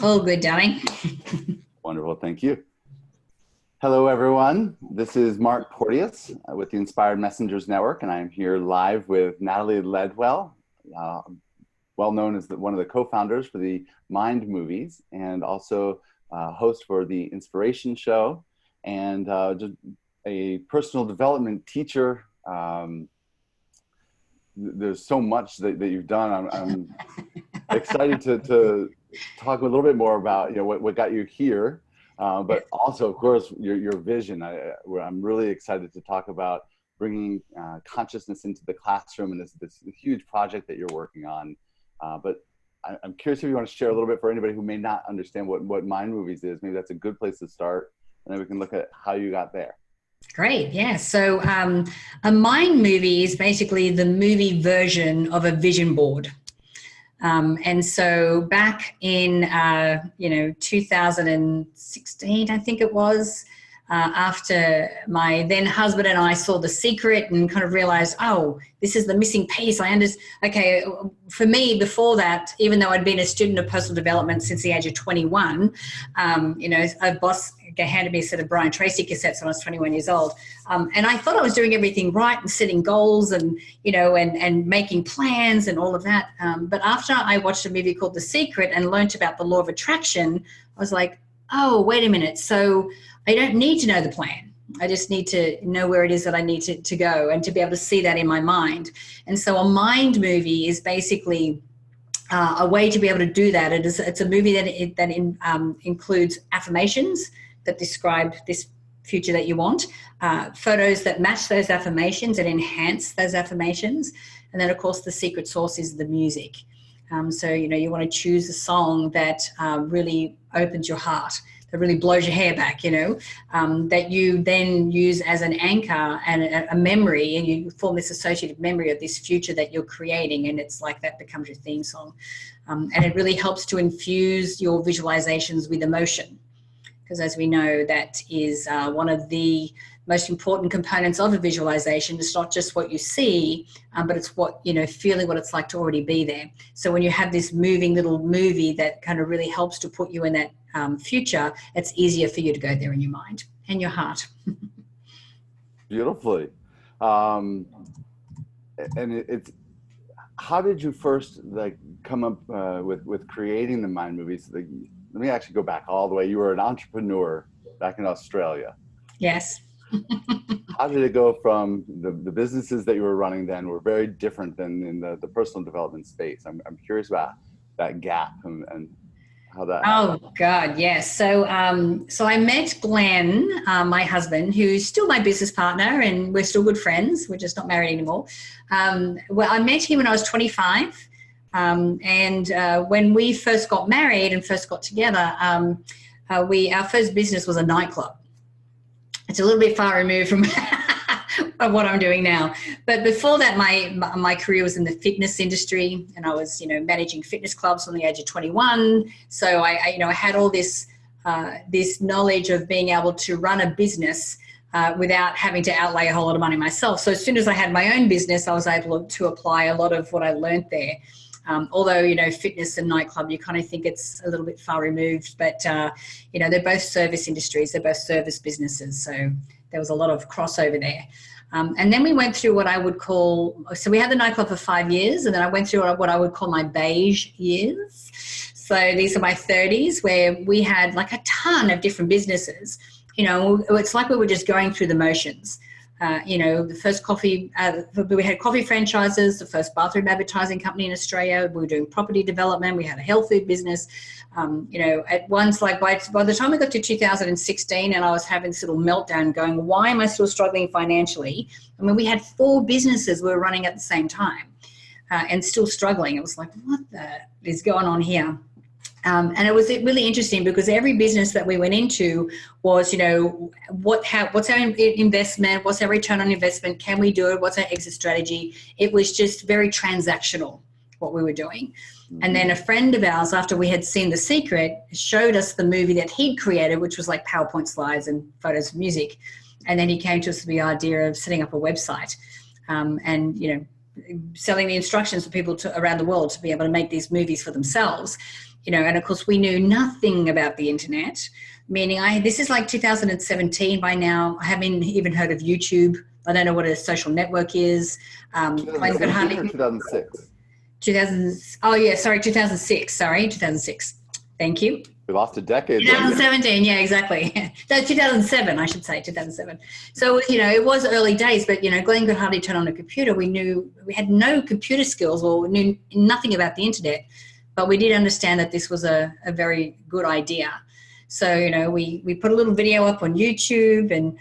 All good, darling. Wonderful, thank you. Hello, everyone. This is Mark Porteous with the Inspired Messengers Network, and I am here live with Natalie Ledwell, well known as one of the co-founders for the Mind movies, and also host for the Inspiration Show, and just a personal development teacher. There's so much that you've done. I'm excited to talk a little bit more about what got you here. But also, of course, your vision. I'm really excited to talk about bringing consciousness into the classroom, and this huge project that you're working on. But I'm curious if you want to share a little bit for anybody who may not understand what Mind Movies is. Maybe that's a good place to start, and then we can look at how you got there. Great, yeah. So a Mind movie is basically the movie version of a vision board. And so back in, 2016, I think it was, after my then husband and I saw The Secret and kind of realized, oh, this is the missing piece. Okay, for me, before that, even though I'd been a student of personal development since the age of 21, a boss handed me a set of Brian Tracy cassettes when I was 21 years old. And I thought I was doing everything right and setting goals and, and making plans and all of that. But after I watched a movie called The Secret and learned about the law of attraction, I was like, oh, wait a minute. So I don't need to know the plan. I just need to know where it is that I need to go and to be able to see that in my mind. And so a Mind movie is basically a way to be able to do that. It's a movie that includes affirmations that describe this future that you want, photos that match those affirmations and enhance those affirmations. And then, of course, the secret sauce is the music. So, you want to choose a song that really opens your heart, that really blows your hair back, that you then use as an anchor and a memory, and you form this associative memory of this future that you're creating, and it's like that becomes your theme song. And it really helps to infuse your visualizations with emotion, because as we know, that is one of the most important components of a visualization. It's not just what you see, but it's what, feeling what it's like to already be there. So when you have this moving little movie that kind of really helps to put you in that future, it's easier for you to go there in your mind and your heart. Beautifully. And it's, how did you first come up with creating the Mind movies? Let me actually go back all the way. You were an entrepreneur back in Australia. Yes. How did it go from the businesses that you were running then were very different than in the personal development space? I'm curious about that gap and how that happened. Oh God, yes. So I met Glenn, my husband, who's still my business partner, and we're still good friends. We're just not married anymore. Well, I met him when I was 25. And when we first got married and first got together, our first business was a nightclub. It's a little bit far removed from what I'm doing now. But before that, my career was in the fitness industry, and I was, managing fitness clubs from the age of 21. So I had all this knowledge of being able to run a business without having to outlay a whole lot of money myself. So as soon as I had my own business, I was able to apply a lot of what I learned there. Although, fitness and nightclub, you kind of think it's a little bit far removed, but, they're both service industries, they're both service businesses. So there was a lot of crossover there. And then we went through what I would call, so we had the nightclub for 5 years, and then I went through what I would call my beige years. So these are my 30s, where we had like a ton of different businesses. It's like we were just going through the motions. The first coffee, we had coffee franchises, the first bathroom advertising company in Australia. We were doing property development. We had a health food business. At once, by the time we got to 2016, and I was having this little meltdown going, why am I still struggling financially? I mean, we had 4 businesses we were running at the same time and still struggling. It was like, what is going on here? And it was really interesting because every business that we went into was, what's our investment? What's our return on investment? Can we do it? What's our exit strategy? It was just very transactional, what we were doing. And then a friend of ours, after we had seen The Secret, showed us the movie that he'd created, which was like PowerPoint slides and photos of music. And then he came to us with the idea of setting up a website. And selling the instructions for people around the world to be able to make these movies for themselves, and of course we knew nothing about the internet, meaning this is like 2017 by now. I haven't even heard of YouTube. I don't know what a social network is. 2017 or 2006? 2006. Sorry, 2006. Thank you. We lost a decade. 2017, yeah, exactly. No, 2007, I should say, 2007. So, it was early days, but, Glenn could hardly turn on a computer. We had no computer skills or knew nothing about the internet, but we did understand that this was a very good idea. So, we put a little video up on YouTube, and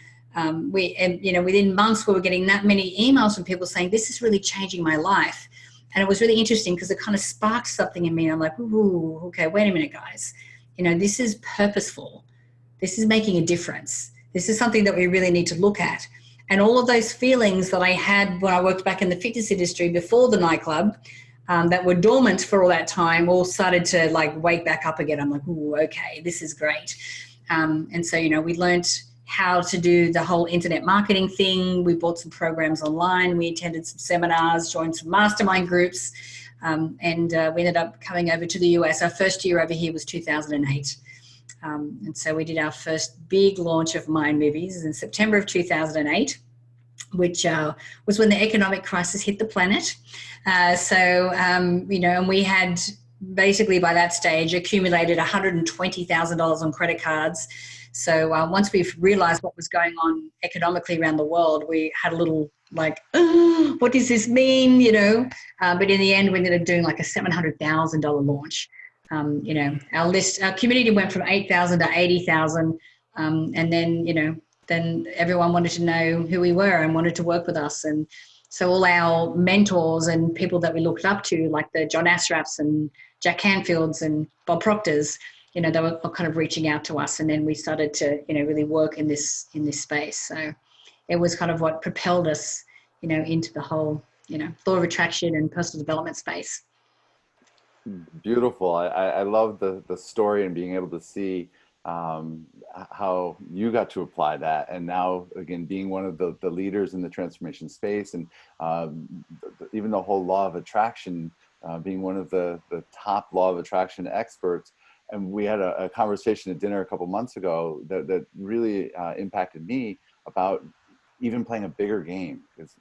within months we were getting that many emails from people saying, this is really changing my life. And it was really interesting because it kind of sparked something in me. I'm like, ooh, okay, wait a minute, guys. This is purposeful. This is making a difference. This is something that we really need to look at. And all of those feelings that I had when I worked back in the fitness industry before the nightclub, that were dormant for all that time, all started to wake back up again. I'm like, ooh, okay, this is great. And so, we learned how to do the whole internet marketing thing. We bought some programs online. We attended some seminars, joined some mastermind groups. And we ended up coming over to the US. Our first year over here was 2008. And so we did our first big launch of Mind Movies in September of 2008, which was when the economic crisis hit the planet. And we had basically by that stage accumulated $120,000 on credit cards. So once we've realized what was going on economically around the world, we had a little oh, what does this mean, but in the end we ended up doing a $700,000 launch. Our community went from 8,000 to 80,000. And then, then everyone wanted to know who we were and wanted to work with us. And so all our mentors and people that we looked up to, like the John Asraps and Jack Canfields and Bob Proctors, they were kind of reaching out to us. And then we started to, really work in this space. So it was kind of what propelled us, into the whole, law of attraction and personal development space. Beautiful. I love the story and being able to see how you got to apply that. And now, again, being one of the leaders in the transformation space, and even the whole law of attraction, being one of the top law of attraction experts. And we had a conversation at dinner a couple months ago that really impacted me about even playing a bigger game, because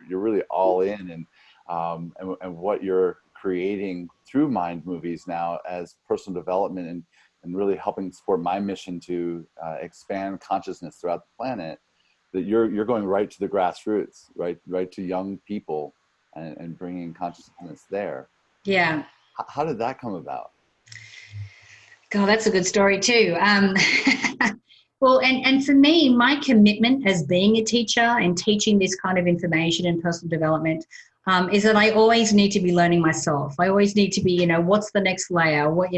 you're really all in, and what you're creating through Mind Movies now as personal development and really helping support my mission to expand consciousness throughout the planet. That you're going right to the grassroots, right to young people, and bringing consciousness there. Yeah. How did that come about? God, that's a good story too. Well, and for me, my commitment as being a teacher and teaching this kind of information and personal development is that I always need to be learning myself. I always need to be, what's the next layer? What,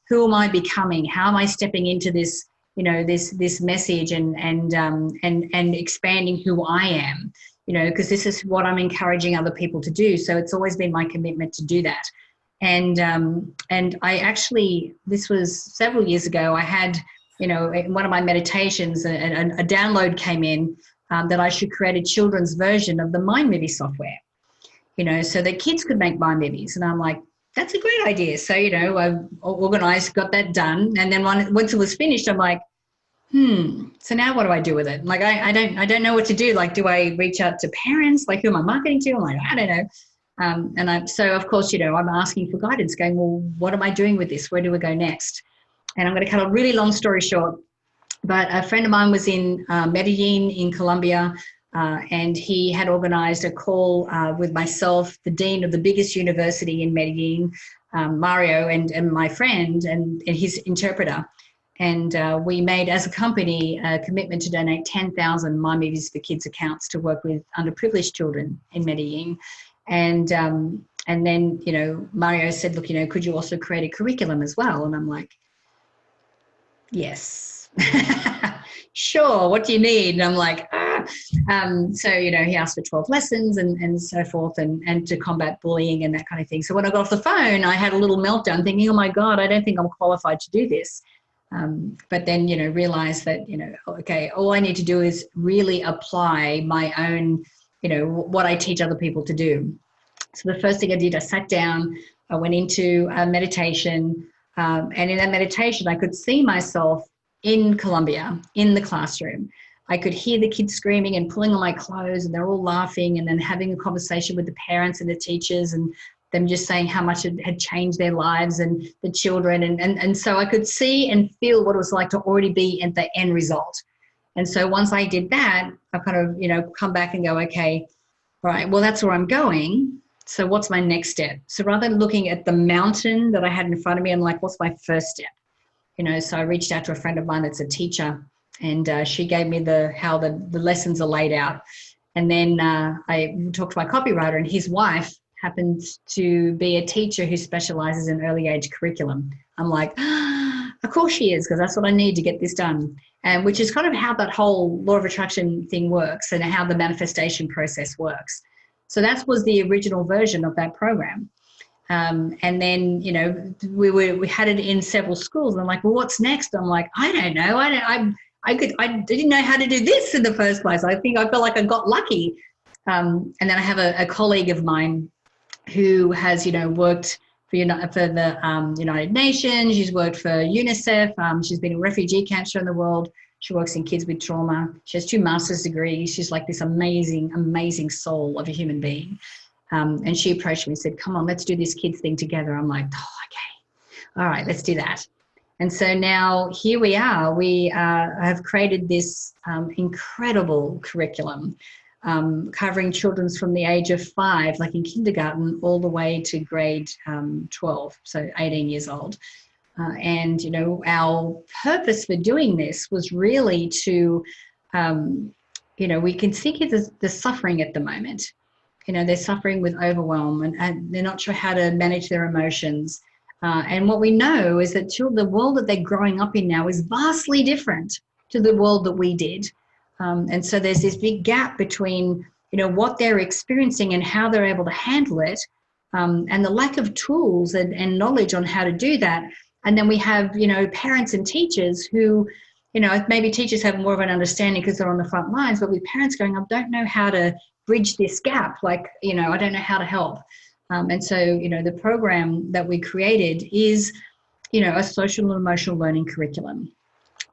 who am I becoming? How am I stepping into this, this message and expanding who I am? Because this is what I'm encouraging other people to do. So it's always been my commitment to do that. And I actually, this was several years ago, I had, in one of my meditations, a download came in that I should create a children's version of the Mind Movie software, so that kids could make Mind Movies. And I'm like, that's a great idea. So, I organized, got that done. And then once it was finished, I'm like, so now what do I do with it? Like, I don't know what to do. Like, do I reach out to parents? Like, who am I marketing to? I'm like, I don't know. So of course, I'm asking for guidance, going, well, what am I doing with this? Where do we go next? And I'm going to cut a really long story short, but a friend of mine was in Medellin in Colombia, and he had organized a call with myself, the dean of the biggest university in Medellin, Mario, and my friend and his interpreter. And we made, as a company, a commitment to donate 10,000 Mind Movies for Kids accounts to work with underprivileged children in Medellin. And then, Mario said, look, could you also create a curriculum as well? And I'm like, yes, sure. What do you need? And I'm like, so, he asked for 12 lessons and so forth, and to combat bullying and that kind of thing. So when I got off the phone, I had a little meltdown thinking, oh my God, I don't think I'm qualified to do this. But then, realized that, okay, all I need to do is really apply my own what I teach other people to do. So the first thing I did, I sat down, I went into a meditation, and in that meditation, I could see myself in Colombia, in the classroom. I could hear the kids screaming and pulling on my clothes, and they're all laughing, and then having a conversation with the parents and the teachers, and them just saying how much it had changed their lives and the children. And so I could see and feel what it was like to already be at the end result. And so once I did that, I kind of, come back and go, okay, right, well, that's where I'm going. So what's my next step? So rather than looking at the mountain that I had in front of me, I'm like, what's my first step? So I reached out to a friend of mine that's a teacher, and she gave me how the lessons are laid out. And then I talked to my copywriter, and his wife happens to be a teacher who specializes in early age curriculum. I'm like, of course she is, because that's what I need to get this done. And which is kind of how that whole law of attraction thing works and how the manifestation process works. So that was the original version of that program. And then, we had it in several schools. And I'm like, well, what's next? I'm like, I don't know. I didn't know how to do this in the first place. I felt like I got lucky. And then I have a colleague of mine who has, worked for the United Nations. She's worked for UNICEF. She's been in refugee camps around the world. She works in kids with trauma. She has 2 master's degrees. She's like this amazing, amazing soul of a human being. And she approached me and said, come on, let's do this kids thing together. I'm like, oh, okay. All right, let's do that. And so now here we are. We have created this incredible curriculum covering children from the age of 5, like in kindergarten, all the way to grade 12, so 18 years old. And, our purpose for doing this was really to, we can see kids, they're suffering at the moment. They're suffering with overwhelm and they're not sure how to manage their emotions. And what we know is that the world that they're growing up in now is vastly different to the world that we did. And so there's this big gap between, what they're experiencing and how they're able to handle it, and the lack of tools and knowledge on how to do that. And then we have, parents and teachers who, maybe teachers have more of an understanding because they're on the front lines, but with parents going up, don't know how to bridge this gap. Like, I don't know how to help. And so, the program that we created is, a social and emotional learning curriculum.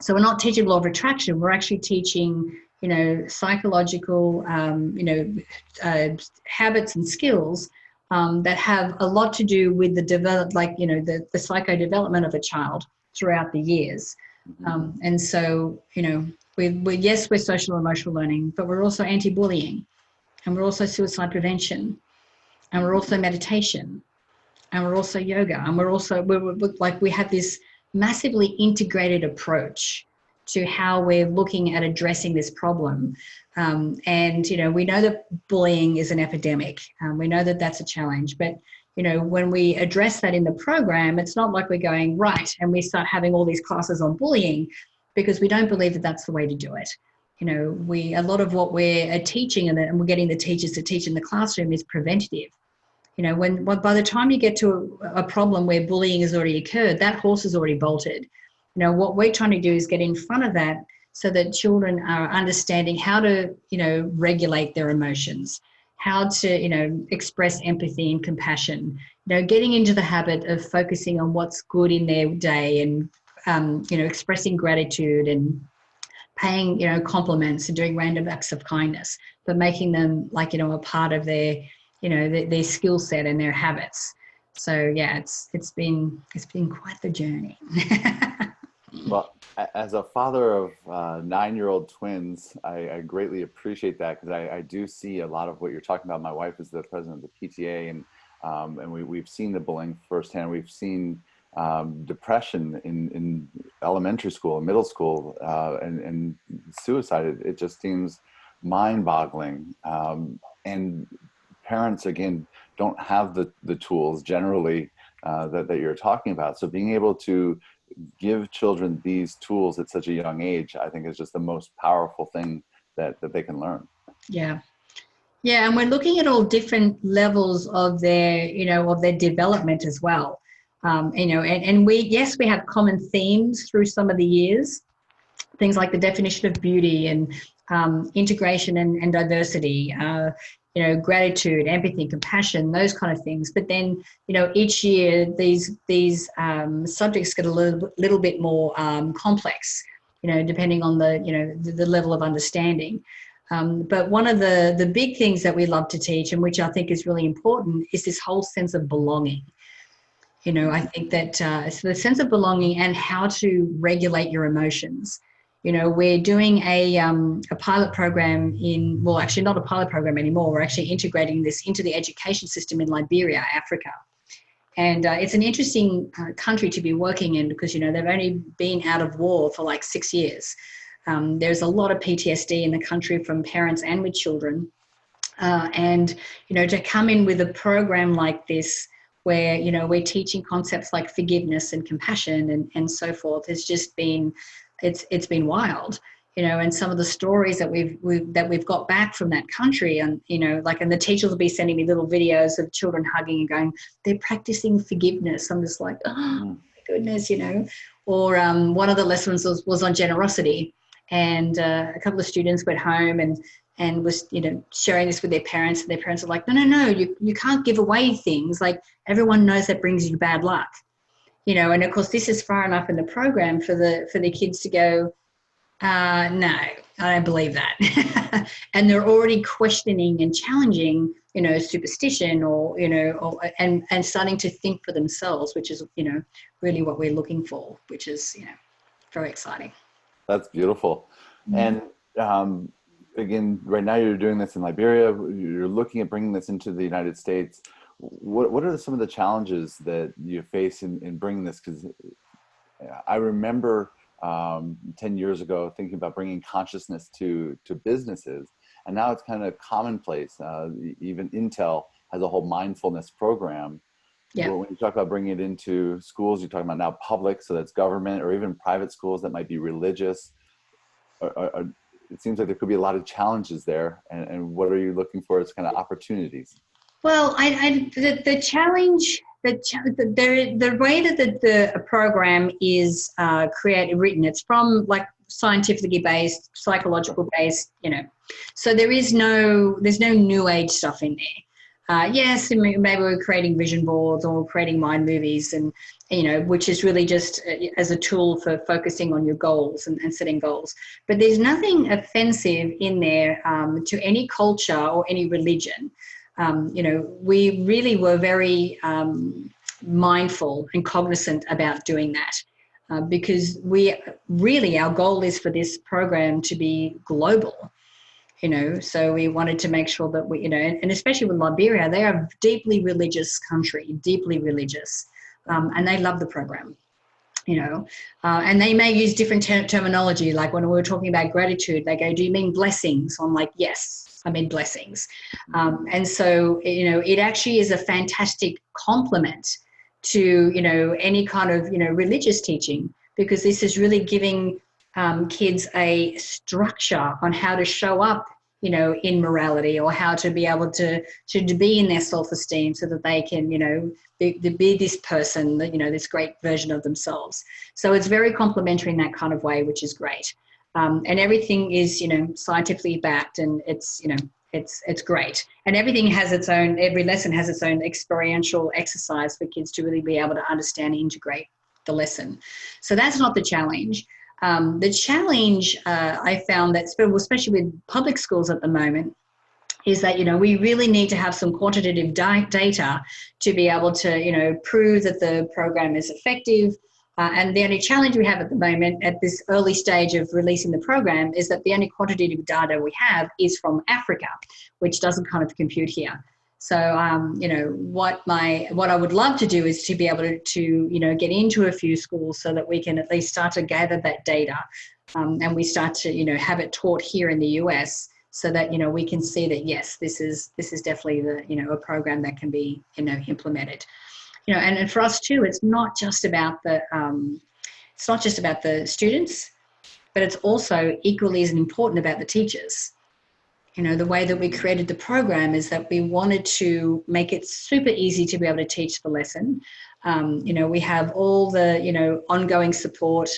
So we're not teaching law of attraction. We're actually teaching, psychological, habits and skills that have a lot to do with the psycho development of a child throughout the years. And so, we're social and emotional learning, but we're also anti-bullying, and we're also suicide prevention, and we're also meditation, and we're also yoga, and we have this massively integrated approach to how we're looking at addressing this problem. And, we know that bullying is an epidemic. We know that that's a challenge. But, when we address that in the program, it's not like we're going, right, and we start having all these classes on bullying, because we don't believe that that's the way to do it. A lot of what we're teaching and we're getting the teachers to teach in the classroom is preventative. By the time you get to a problem where bullying has already occurred, that horse has already bolted. What we're trying to do is get in front of that so that children are understanding how to, regulate their emotions, how to, express empathy and compassion, getting into the habit of focusing on what's good in their day and, expressing gratitude and paying, compliments and doing random acts of kindness, but making them a part of their, their skill set and their habits. So yeah, it's been quite the journey. Well, as a father of 9-year-old twins, I greatly appreciate that, because I do see a lot of what you're talking about. My wife is the president of the PTA, and we've seen the bullying firsthand. We've seen depression in elementary school and middle school, and suicide. It just seems mind-boggling. And parents, again, don't have the tools generally that you're talking about. So being able to give children these tools at such a young age, I think is just the most powerful thing that they can learn. Yeah. Yeah. And we're looking at all different levels of their, of their development as well. And we have common themes through some of the years, things like the definition of beauty and integration and diversity, gratitude, empathy, compassion, those kind of things. But then, each year these subjects get a little bit more complex, depending on the level of understanding. But one of the big things that we love to teach, and which I think is really important, is this whole sense of belonging. I think that so the sense of belonging and how to regulate your emotions. We're doing a pilot program actually not a pilot program anymore. We're actually integrating this into the education system in Liberia, Africa. And it's an interesting country to be working in because, they've only been out of war for like 6 years. There's a lot of PTSD in the country from parents and with children. And to come in with a program like this where, we're teaching concepts like forgiveness and compassion and so forth has just been, it's been wild, and some of the stories that we've got back from that country, and and the teachers will be sending me little videos of children hugging and going, they're practicing forgiveness. I'm just like, oh my goodness, Or one of the lessons was on generosity, and a couple of students went home and was sharing this with their parents, and their parents are like, no, you can't give away things, like everyone knows that brings you bad luck. And of course this is far enough in the program for the kids to go, no, I don't believe that. And they're already questioning and challenging, superstition or starting to think for themselves, which is, really what we're looking for, which is, very exciting. That's beautiful. Mm-hmm. And again, right now you're doing this in Liberia. You're looking at bringing this into the United States. What are some of the challenges that you face in bringing this? Because I remember 10 years ago thinking about bringing consciousness to businesses, and now it's kind of commonplace. Even Intel has a whole mindfulness program. Yeah. When you talk about bringing it into schools, you're talking about now public, so that's government or even private schools that might be religious. It seems like there could be a lot of challenges there. And what are you looking for as kind of opportunities? Well, the challenge, the way that the program is written, it's from like scientifically based, psychological based, so there's no new age stuff in there. Yes, maybe we're creating vision boards or creating mind movies, and which is really just as a tool for focusing on your goals and setting goals. But there's nothing offensive in there to any culture or any religion. We really were very mindful and cognizant about doing that because our goal is for this program to be global. So we wanted to make sure that we, and especially with Liberia, they are a deeply religious country, deeply religious, and they love the program, and they may use different terminology. Like when we were talking about gratitude, they go, do you mean blessings? I'm like, yes, I mean blessings. And so, it actually is a fantastic complement to, any kind of, religious teaching, because this is really giving kids a structure on how to show up, in morality, or how to be able to be in their self-esteem so that they can, be this person, this great version of themselves. So it's very complementary in that kind of way, which is great. And everything is, scientifically backed, and it's, it's great. And everything has its own, every lesson has its own experiential exercise for kids to really be able to understand and integrate the lesson. So that's not the challenge. The challenge I found that, especially with public schools at the moment, is that, we really need to have some quantitative data to be able to, prove that the program is effective. And the only challenge we have at the moment at this early stage of releasing the program is that the only quantitative data we have is from Africa, which doesn't kind of compute here. So, what I would love to do is to be able to get into a few schools so that we can at least start to gather that data, and we start to, have it taught here in the US, so that, we can see that, yes, this is definitely a program that can be, implemented. And for us too, it's not just about the students, but it's also equally as important about the teachers. The way that we created the program is that we wanted to make it super easy to be able to teach the lesson. We have all the, ongoing support.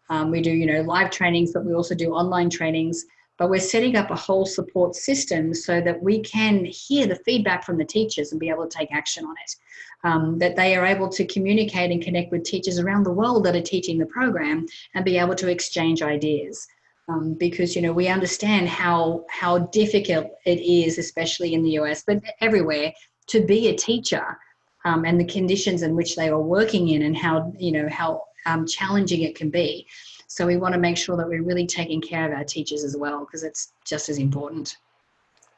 We do, live trainings, but we also do online trainings. but we're setting up a whole support system so that we can hear the feedback from the teachers and be able to take action on it. That they are able to communicate and connect with teachers around the world that are teaching the program and be able to exchange ideas. Because, we understand how difficult it is, especially in the US, but everywhere, to be a teacher, and the conditions in which they are working in, and how challenging it can be. So we want to make sure that we're really taking care of our teachers as well, because it's just as important.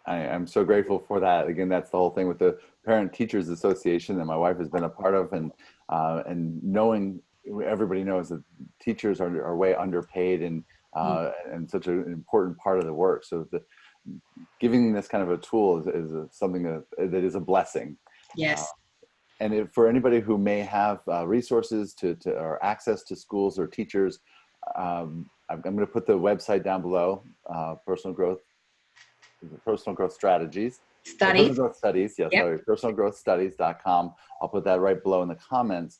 I'm so grateful for that. Again, that's the whole thing with the Parent Teachers Association that my wife has been a part of, and knowing, everybody knows that teachers are way underpaid and such an important part of the work. So giving this kind of a tool is something that is a blessing. Yes. And for anybody who may have resources or access to schools or teachers, I'm going to put the website down below, personal growth strategies. Studies. Personal growth studies, yes, sorry, personalgrowthstudies.com. I'll put that right below in the comments.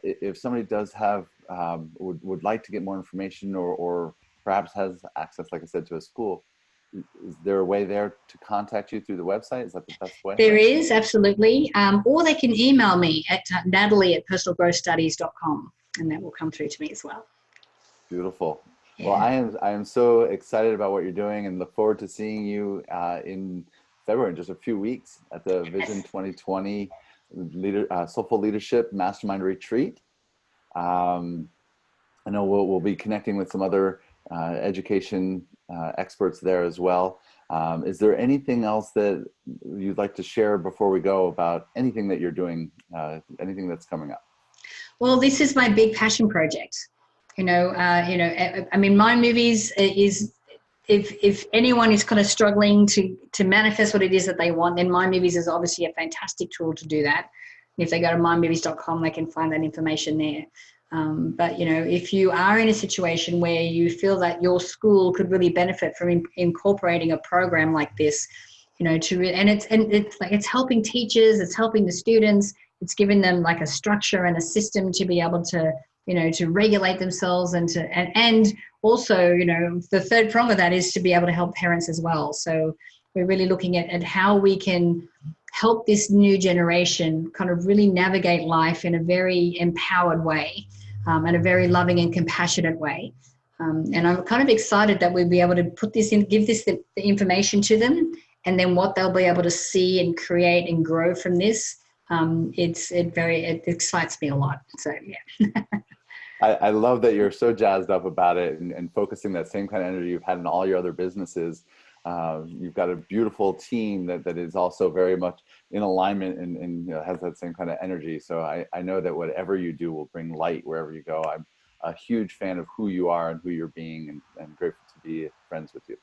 If somebody does have, would like to get more information, or perhaps has access, like I said, to a school, is there a way there to contact you through the website? Is that the best way? There is, absolutely. Or they can email me at natalie@personalgrowthstudies.com, and that will come through to me as well. Beautiful. Yeah. Well, I am so excited about what you're doing, and look forward to seeing you in February, in just a few weeks, at the Vision 2020 Soulful Leadership Mastermind Retreat. I know we'll be connecting with some other education experts there as well. Is there anything else that you'd like to share before we go about anything that you're doing, anything that's coming up? Well, this is my big passion project. I mean, Mind Movies is, if anyone is kind of struggling to manifest what it is that they want, then Mind Movies is obviously a fantastic tool to do that. And if they go to mindmovies.com, they can find that information there. But if you are in a situation where you feel that your school could really benefit from incorporating a program like this, it's helping teachers, it's helping the students, it's giving them like a structure and a system to be able to to regulate themselves, and also the third prong of that is to be able to help parents as well. So we're really looking at how we can help this new generation kind of really navigate life in a very empowered way, and a very loving and compassionate way. And I'm kind of excited that we'll be able to put this in, give this the information to them, and then what they'll be able to see and create and grow from this. It excites me a lot. So yeah. I love that you're so jazzed up about it, and focusing that same kind of energy you've had in all your other businesses. You've got a beautiful team that is also very much in alignment and has that same kind of energy. So I know that whatever you do will bring light wherever you go. I'm a huge fan of who you are and who you're being, and grateful to be friends with you.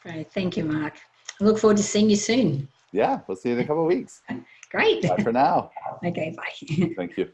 Great. Thank you, Mark. I look forward to seeing you soon. Yeah, we'll see you in a couple of weeks. Great. Bye for now. Okay, bye. Thank you.